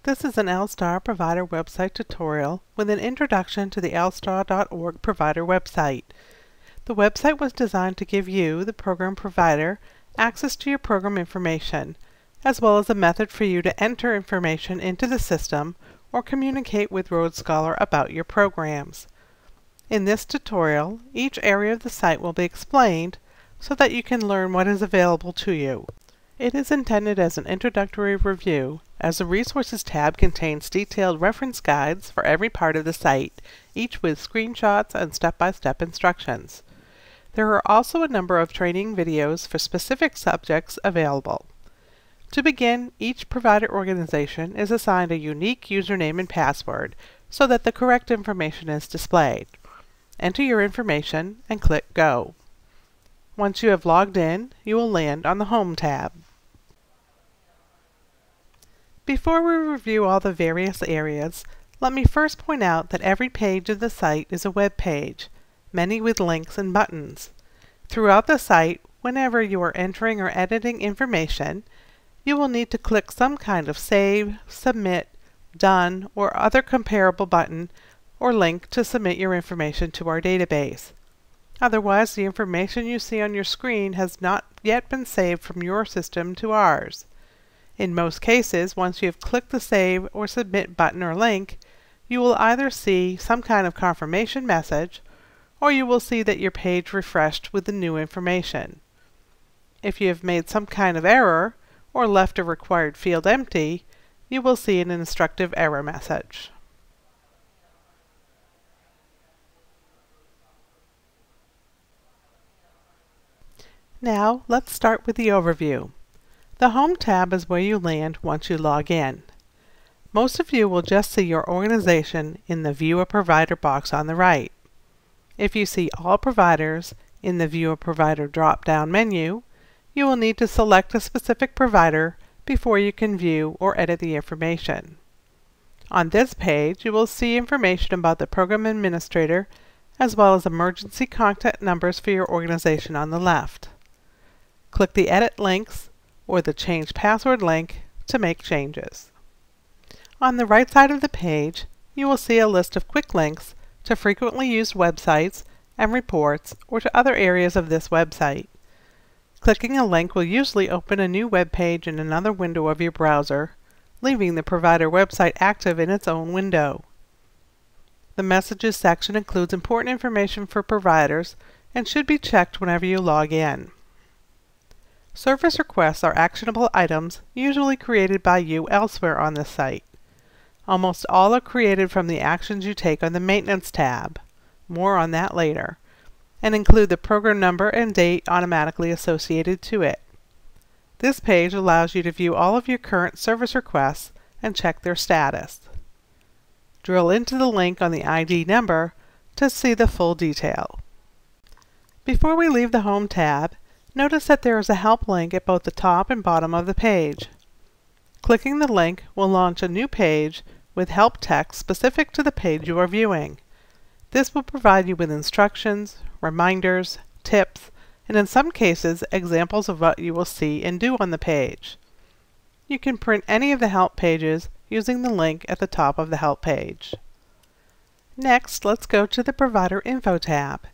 This is an LSTAR provider website tutorial with an introduction to the lstar.org provider website. The website was designed to give you, the program provider, access to your program information, as well as a method for you to enter information into the system or communicate with RoadScholar about your programs. In this tutorial, each area of the site will be explained so that you can learn what is available to you. It is intended as an introductory review, as the Resources tab contains detailed reference guides for every part of the site, each with screenshots and step-by-step instructions. There are also a number of training videos for specific subjects available. To begin, each provider organization is assigned a unique username and password so that the correct information is displayed. Enter your information and click Go. Once you have logged in, you will land on the Home tab. Before we review all the various areas, let me first point out that every page of the site is a web page, many with links and buttons. Throughout the site, whenever you are entering or editing information, you will need to click some kind of Save, Submit, Done, or other comparable button or link to submit your information to our database. Otherwise, the information you see on your screen has not yet been saved from your system to ours. In most cases, once you have clicked the Save or Submit button or link, you will either see some kind of confirmation message, or you will see that your page refreshed with the new information. If you have made some kind of error, or left a required field empty, you will see an instructive error message. Now, let's start with the overview. The Home tab is where you land once you log in. Most of you will just see your organization in the View a Provider box on the right. If you see All Providers in the View a Provider drop-down menu, you will need to select a specific provider before you can view or edit the information. On this page, you will see information about the program administrator as well as emergency contact numbers for your organization on the left. Click the Edit Links or the Change Password link to make changes. On the right side of the page, you will see a list of quick links to frequently used websites and reports or to other areas of this website. Clicking a link will usually open a new web page in another window of your browser, leaving the provider website active in its own window. The Messages section includes important information for providers and should be checked whenever you log in. Service requests are actionable items usually created by you elsewhere on this site. Almost all are created from the actions you take on the Maintenance tab, more on that later, and include the program number and date automatically associated to it. This page allows you to view all of your current service requests and check their status. Drill into the link on the ID number to see the full detail. Before we leave the Home tab, notice that there is a help link at both the top and bottom of the page. Clicking the link will launch a new page with help text specific to the page you are viewing. This will provide you with instructions, reminders, tips, and in some cases, examples of what you will see and do on the page. You can print any of the help pages using the link at the top of the help page. Next, let's go to the Provider Info tab.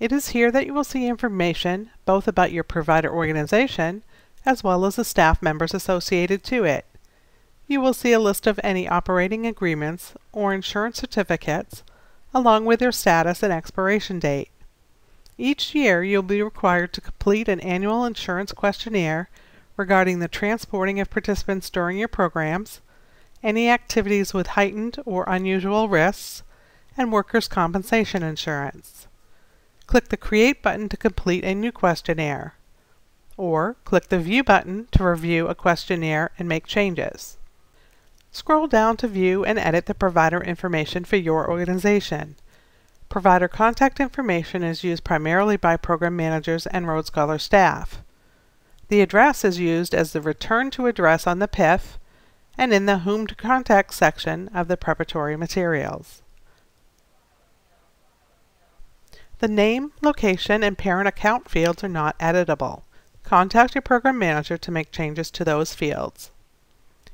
It is here that you will see information both about your provider organization as well as the staff members associated to it. You will see a list of any operating agreements or insurance certificates along with their status and expiration date. Each year you'll be required to complete an annual insurance questionnaire regarding the transporting of participants during your programs, any activities with heightened or unusual risks, and workers' compensation insurance. Click the Create button to complete a new questionnaire, or click the View button to review a questionnaire and make changes. Scroll down to view and edit the provider information for your organization. Provider contact information is used primarily by program managers and RoadScholar staff. The address is used as the return to address on the PIF and in the Whom to Contact section of the preparatory materials. The name, location, and parent account fields are not editable. Contact your program manager to make changes to those fields.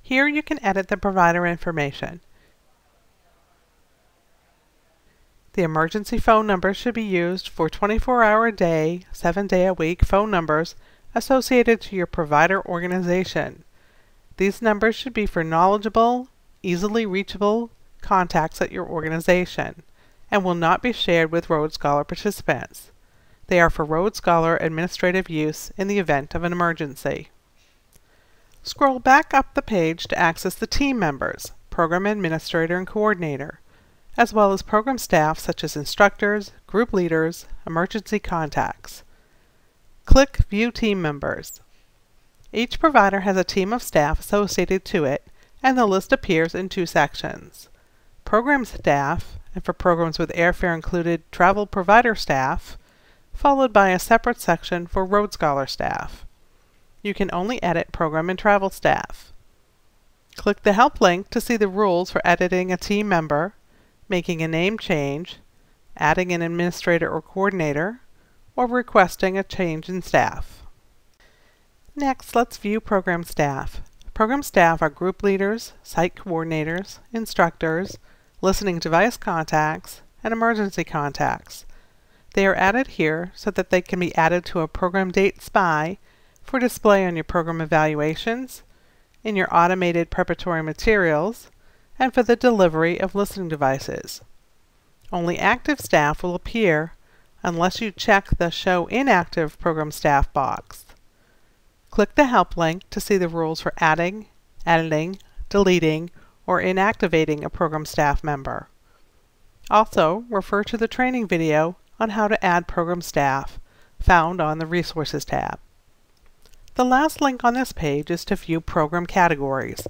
Here you can edit the provider information. The emergency phone number should be used for 24-hour-a-day, 7-day-a-week phone numbers associated to your provider organization. These numbers should be for knowledgeable, easily reachable contacts at your organization and will not be shared with Rhodes Scholar participants. They are for Rhodes Scholar administrative use in the event of an emergency. Scroll back up the page to access the team members, program administrator and coordinator, as well as program staff such as instructors, group leaders, emergency contacts. Click View Team Members. Each provider has a team of staff associated to it, and the list appears in two sections. Program staff, and for programs with airfare included, travel provider staff, followed by a separate section for Rhodes Scholar staff. You can only edit program and travel staff. Click the Help link to see the rules for editing a team member, making a name change, adding an administrator or coordinator, or requesting a change in staff. Next, let's view program staff. Program staff are group leaders, site coordinators, instructors, listening device contacts, and emergency contacts. They are added here so that they can be added to a program date SPI for display on your program evaluations, in your automated preparatory materials, and for the delivery of listening devices. Only active staff will appear unless you check the Show Inactive Program Staff box. Click the Help link to see the rules for adding, editing, deleting, or inactivating a program staff member. Also, refer to the training video on how to add program staff, found on the Resources tab. The last link on this page is to view program categories.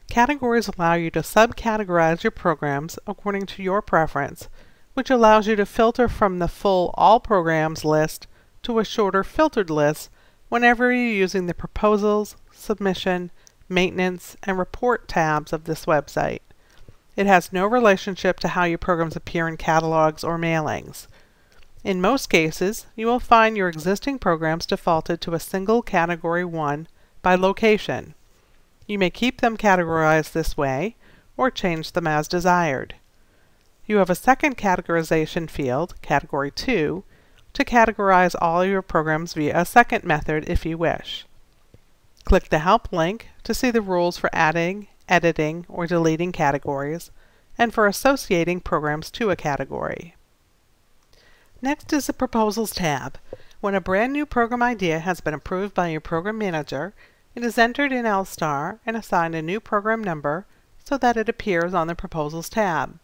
Categories allow you to subcategorize your programs according to your preference, which allows you to filter from the full All Programs list to a shorter filtered list whenever you're using the Proposals, Submission, Maintenance, and Report tabs of this website. It has no relationship to how your programs appear in catalogs or mailings. In most cases, you will find your existing programs defaulted to a single Category 1 by location. You may keep them categorized this way, or change them as desired. You have a second categorization field, Category 2, to categorize all your programs via a second method if you wish. Click the Help link to see the rules for adding, editing, or deleting categories, and for associating programs to a category. Next is the Proposals tab. When a brand new program idea has been approved by your program manager, it is entered in LSTAR and assigned a new program number so that it appears on the Proposals tab.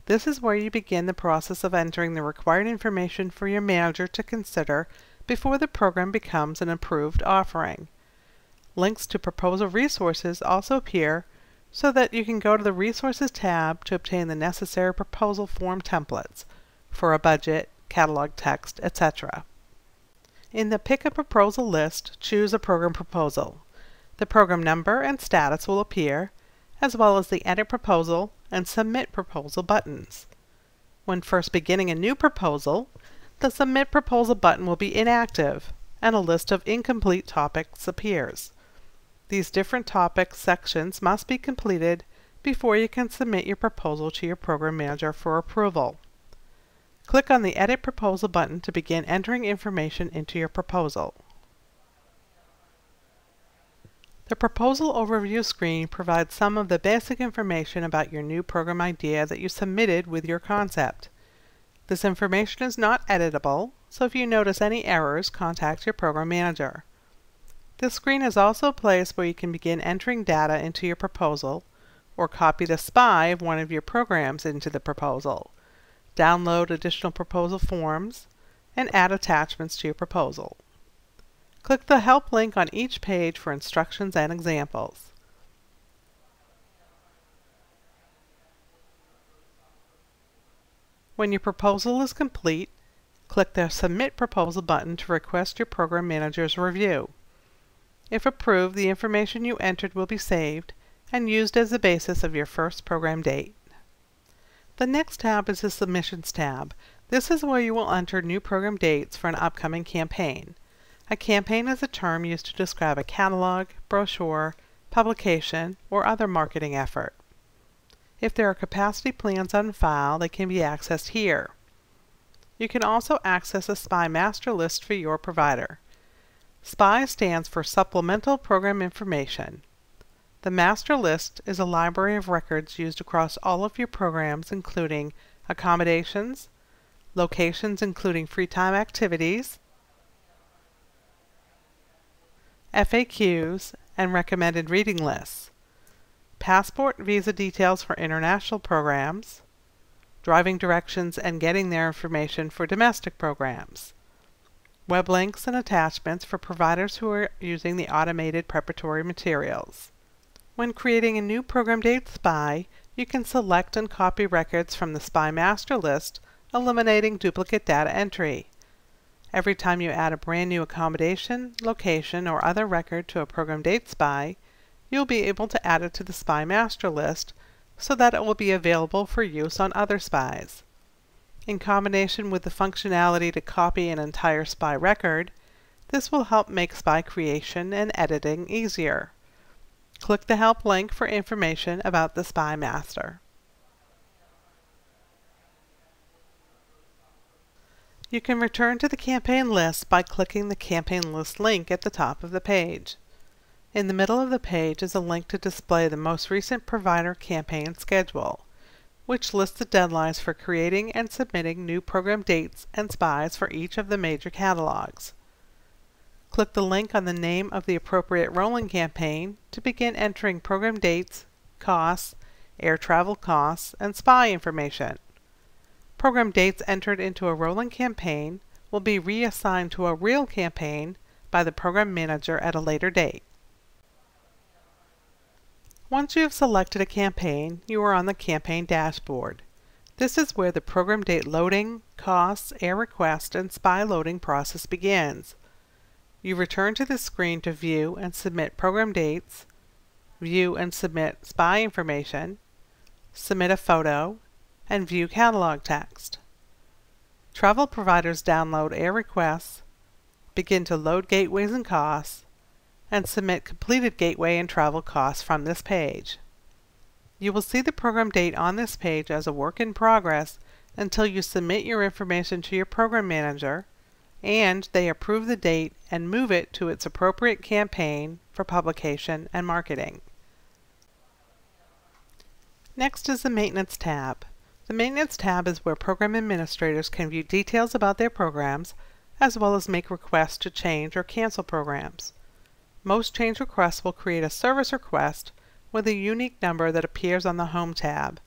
This is where you begin the process of entering the required information for your manager to consider before the program becomes an approved offering. Links to proposal resources also appear so that you can go to the Resources tab to obtain the necessary proposal form templates for a budget, catalog text, etc. In the Pick a Proposal list, choose a program proposal. The program number and status will appear, as well as the Edit Proposal and Submit Proposal buttons. When first beginning a new proposal, the Submit Proposal button will be inactive, and a list of incomplete topics appears. These different topic sections must be completed before you can submit your proposal to your program manager for approval. Click on the Edit Proposal button to begin entering information into your proposal. The Proposal Overview screen provides some of the basic information about your new program idea that you submitted with your concept. This information is not editable, so if you notice any errors, contact your program manager. This screen is also a place where you can begin entering data into your proposal, or copy the SPI of one of your programs into the proposal, download additional proposal forms, and add attachments to your proposal. Click the Help link on each page for instructions and examples. When your proposal is complete, click the Submit Proposal button to request your program manager's review. If approved, the information you entered will be saved and used as the basis of your first program date. The next tab is the Submissions tab. This is where you will enter new program dates for an upcoming campaign. A campaign is a term used to describe a catalog, brochure, publication, or other marketing effort. If there are capacity plans on file, they can be accessed here. You can also access a SPI master list for your provider. SPI stands for Supplemental Program Information. The master list is a library of records used across all of your programs, including accommodations, locations including free time activities, FAQs, and recommended reading lists, passport visa details for international programs, driving directions and getting there information for domestic programs, web links and attachments for providers who are using the automated preparatory materials. When creating a new program date SPI, you can select and copy records from the SPI master list, eliminating duplicate data entry. Every time you add a brand new accommodation, location, or other record to a program date SPI, you'll be able to add it to the SPI master list so that it will be available for use on other SPIs. In combination with the functionality to copy an entire SPI record, this will help make SPI creation and editing easier. Click the Help link for information about the SPI master. You can return to the campaign list by clicking the campaign list link at the top of the page. In the middle of the page is a link to display the most recent provider campaign schedule, which lists the deadlines for creating and submitting new program dates and SPIs for each of the major catalogs. Click the link on the name of the appropriate rolling campaign to begin entering program dates, costs, air travel costs, and SPI information. Program dates entered into a rolling campaign will be reassigned to a real campaign by the program manager at a later date. Once you have selected a campaign, you are on the campaign dashboard. This is where the program date loading, costs, air request, and SPI loading process begins. You return to this screen to view and submit program dates, view and submit SPI information, submit a photo, and view catalog text. Travel providers download air requests, begin to load gateways and costs, and submit completed gateway and travel costs from this page. You will see the program date on this page as a work in progress until you submit your information to your program manager and they approve the date and move it to its appropriate campaign for publication and marketing. Next is the Maintenance tab. The Maintenance tab is where program administrators can view details about their programs as well as make requests to change or cancel programs. Most change requests will create a service request with a unique number that appears on the Home tab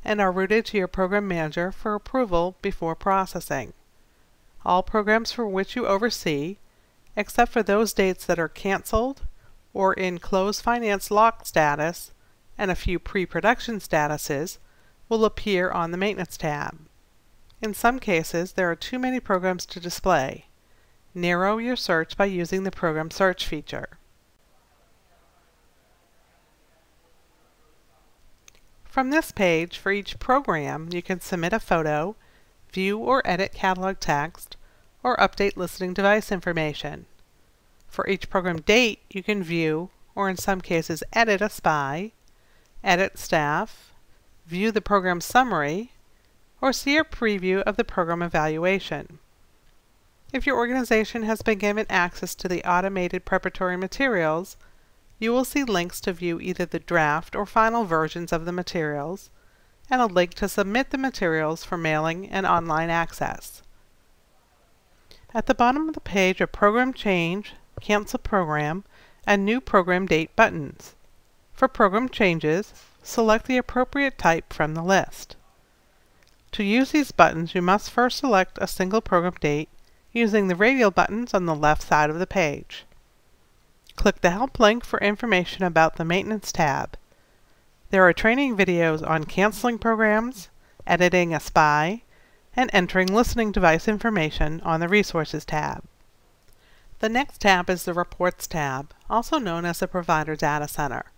and are routed to your program manager for approval before processing. All programs for which you oversee, except for those dates that are canceled or in closed finance lock status and a few pre-production statuses, will appear on the Maintenance tab. In some cases, there are too many programs to display. Narrow your search by using the Program Search feature. From this page, for each program, you can submit a photo, view or edit catalog text, or update listening device information. For each program date, you can view, or in some cases edit a SPI, edit staff, view the program summary, or see a preview of the program evaluation. If your organization has been given access to the automated preparatory materials, you will see links to view either the draft or final versions of the materials, and a link to submit the materials for mailing and online access. At the bottom of the page are Program Change, Cancel Program, and New Program Date buttons. For program changes, select the appropriate type from the list. To use these buttons, you must first select a single program date using the radial buttons on the left side of the page. Click the Help link for information about the Maintenance tab. There are training videos on canceling programs, editing a SPI, and entering listening device information on the Resources tab. The next tab is the Reports tab, also known as the Provider Data Center.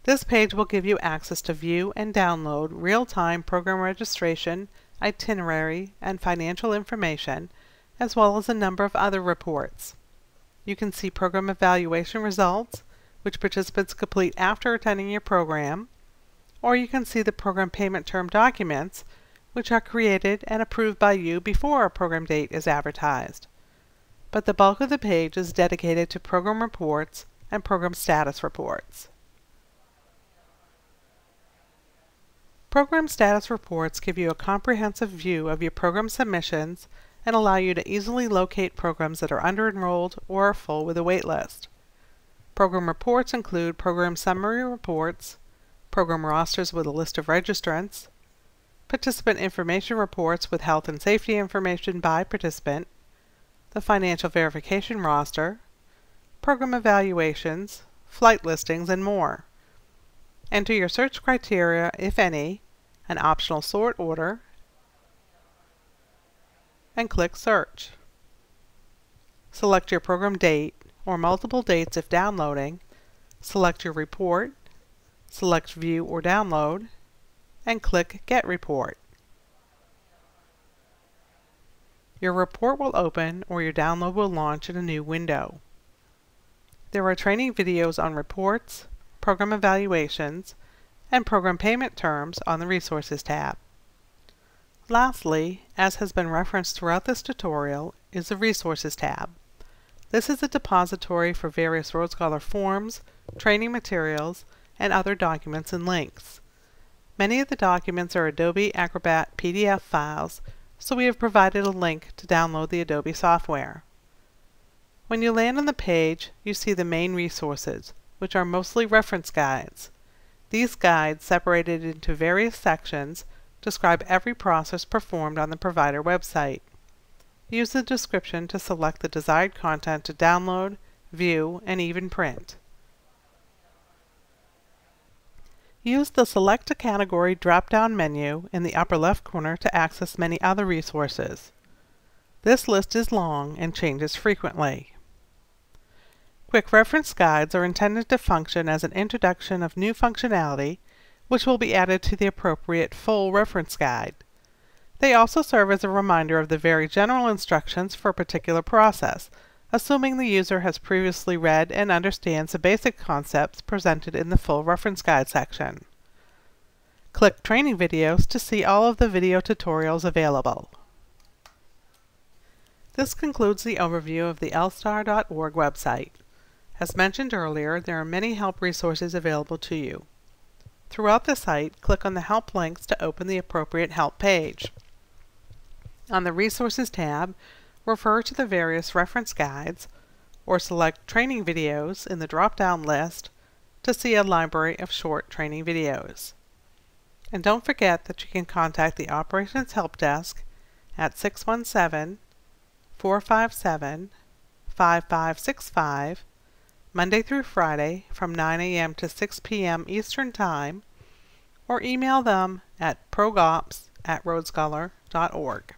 This page will give you access to view and download real-time program registration, itinerary, and financial information, as well as a number of other reports. You can see program evaluation results, which participants complete after attending your program, or you can see the program payment term documents, which are created and approved by you before a program date is advertised. But the bulk of the page is dedicated to program reports and program status reports. Program status reports give you a comprehensive view of your program submissions and allow you to easily locate programs that are under-enrolled or are full with a wait list. Program reports include program summary reports, program rosters with a list of registrants, participant information reports with health and safety information by participant, the financial verification roster, program evaluations, flight listings, and more. Enter your search criteria, if any, an optional sort order, and click Search. Select your program date, or multiple dates if downloading, select your report, select View or Download, and click Get Report. Your report will open or your download will launch in a new window. There are training videos on reports, program evaluations, and program payment terms on the Resources tab. Lastly, as has been referenced throughout this tutorial, is the Resources tab. This is a depository for various Rhodes Scholar forms, training materials, and other documents and links. Many of the documents are Adobe Acrobat PDF files, so we have provided a link to download the Adobe software. When you land on the page, you see the main resources, which are mostly reference guides. These guides, separated into various sections, describe every process performed on the provider website. Use the description to select the desired content to download, view, and even print. Use the Select a Category drop-down menu in the upper left corner to access many other resources. This list is long and changes frequently. Quick reference guides are intended to function as an introduction of new functionality, which will be added to the appropriate full reference guide. They also serve as a reminder of the very general instructions for a particular process, assuming the user has previously read and understands the basic concepts presented in the full reference guide section. Click Training Videos to see all of the video tutorials available. This concludes the overview of the lstar.org website. As mentioned earlier, there are many help resources available to you. Throughout the site, click on the help links to open the appropriate help page. On the Resources tab, refer to the various reference guides, or select Training Videos in the drop-down list to see a library of short training videos. And don't forget that you can contact the Operations Help Desk at 617-457-5565 Monday through Friday from 9 a.m. to 6 p.m. Eastern Time, or email them at progops@rhodesscholar.org.